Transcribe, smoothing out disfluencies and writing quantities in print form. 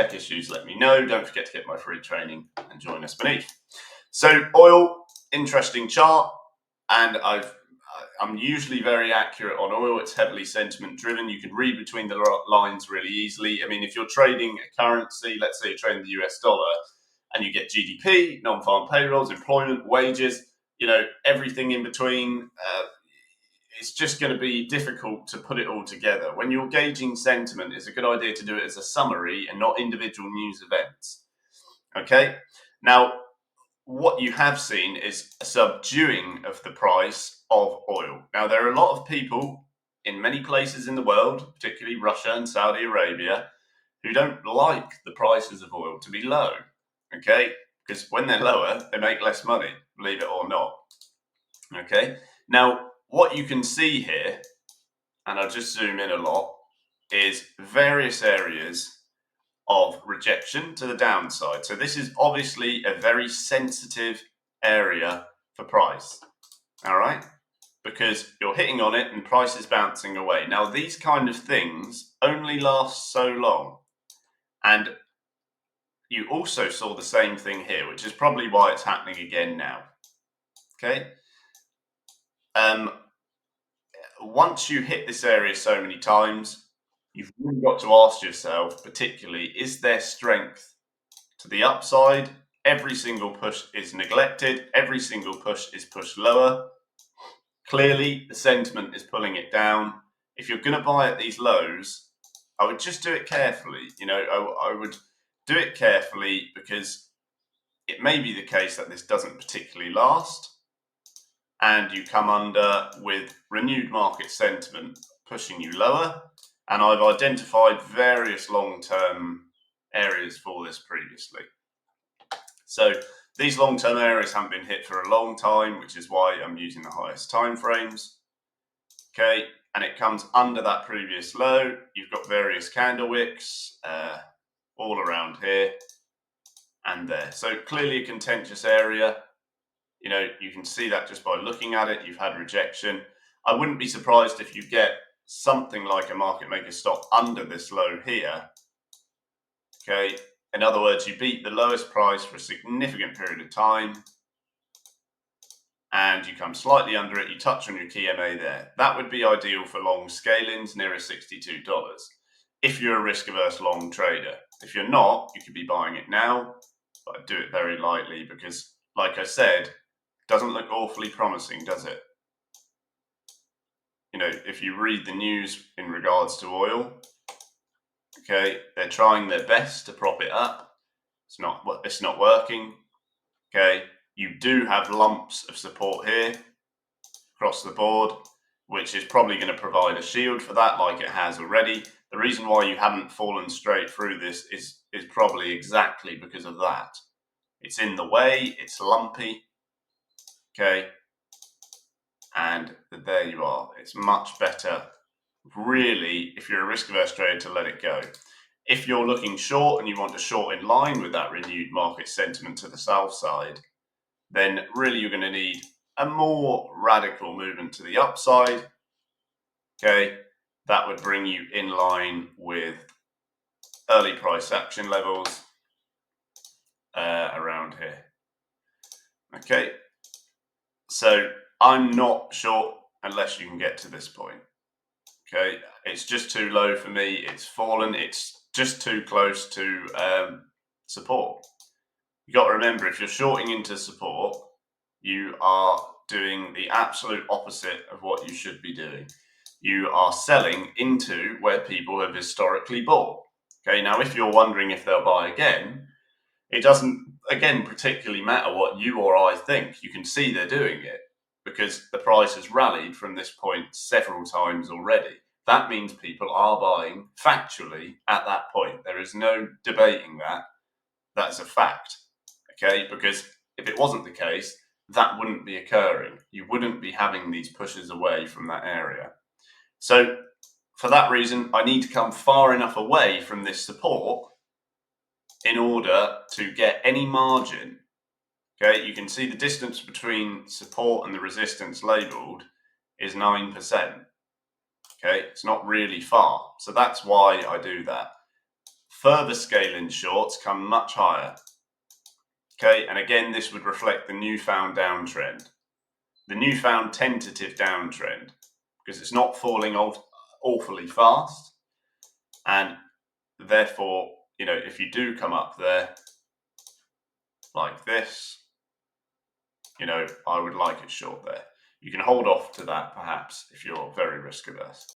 tech issues, let me know. Don't forget to get my free training and join us beneath. So oil, interesting chart, and I'm usually very accurate on oil. It's heavily sentiment driven. You can read between the lines really easily. I mean, if you're trading a currency, let's say you're trading the US dollar, and you get GDP, non-farm payrolls, employment, wages, everything in between, it's just going to be difficult to put it all together. When you're gauging sentiment, it's a good idea to do it as a summary and not individual news events. Okay? Now, what you have seen is a subduing of the price of oil. Now, there are a lot of people in many places in the world, particularly Russia and Saudi Arabia, who don't like the prices of oil to be low. Okay? Because when they're lower, they make less money, believe it or not. Okay? Now, what you can see here, and I'll just zoom in a lot, is various areas of rejection to the downside. So this is obviously a very sensitive area for price, all right? Because you're hitting on it and price is bouncing away. Now, these kind of things only last so long. And you also saw the same thing here, which is probably why it's happening again now, okay? Once you hit this area so many times, you've really got to ask yourself, particularly, is there strength to the upside? Every single push is neglected. Every single push is pushed lower. Clearly, the sentiment is pulling it down. If you're going to buy at these lows, I would just do it carefully. I would do it carefully because it may be the case that this doesn't particularly last, and you come under with renewed market sentiment pushing you lower. And I've identified various long-term areas for this previously. So these long-term areas haven't been hit for a long time, which is why I'm using the highest time frames. Okay, and it comes under that previous low. You've got various candle wicks all around here and there. So clearly a contentious area. You can see that just by looking at it. You've had rejection. I wouldn't be surprised if you get something like a market maker stop under this low here. Okay, in other words, you beat the lowest price for a significant period of time and you come slightly under it, you touch on your key MA there. That would be ideal for long scale-ins nearer $62 if you're a risk-averse long trader. If you're not, you could be buying it now, but I'd do it very lightly because, like I said, doesn't look awfully promising, does it? If you read the news in regards to oil, okay, they're trying their best to prop it up. It's not working. Okay, you do have lumps of support here across the board, which is probably going to provide a shield for that, like it has already. The reason why you haven't fallen straight through this is probably exactly because of that. It's in the way, it's lumpy. Okay, and there you are. It's much better, really, if you're a risk-averse trader, to let it go. If you're looking short and you want to short in line with that renewed market sentiment to the south side, then really you're going to need a more radical movement to the upside. Okay, that would bring you in line with early price action levels around here. Okay, so I'm not short unless you can get to this point. Okay, it's just too low for me. It's fallen. It's just too close to support. You got to remember, if you're shorting into support, you are doing the absolute opposite of what you should be doing. You are selling into where people have historically bought. Okay, now if you're wondering if they'll buy again, it doesn't, again, particularly matter what you or I think. You can see they're doing it because the price has rallied from this point several times already. That means people are buying factually at that point. There is no debating that. That's a fact. Okay, because if it wasn't the case, that wouldn't be occurring. You wouldn't be having these pushes away from that area. So for that reason, I need to come far enough away from this support in order to get any margin. Okay, you can see the distance between support and the resistance labeled is 9%. Okay, it's not really far. So that's why I do that. further scaling shorts come much higher. Okay, and again, this would reflect the newfound downtrend, the newfound tentative downtrend, because it's not falling awfully fast. And therefore, if you do come up there like this, I would like it short there. You can hold off to that perhaps if you're very risk averse.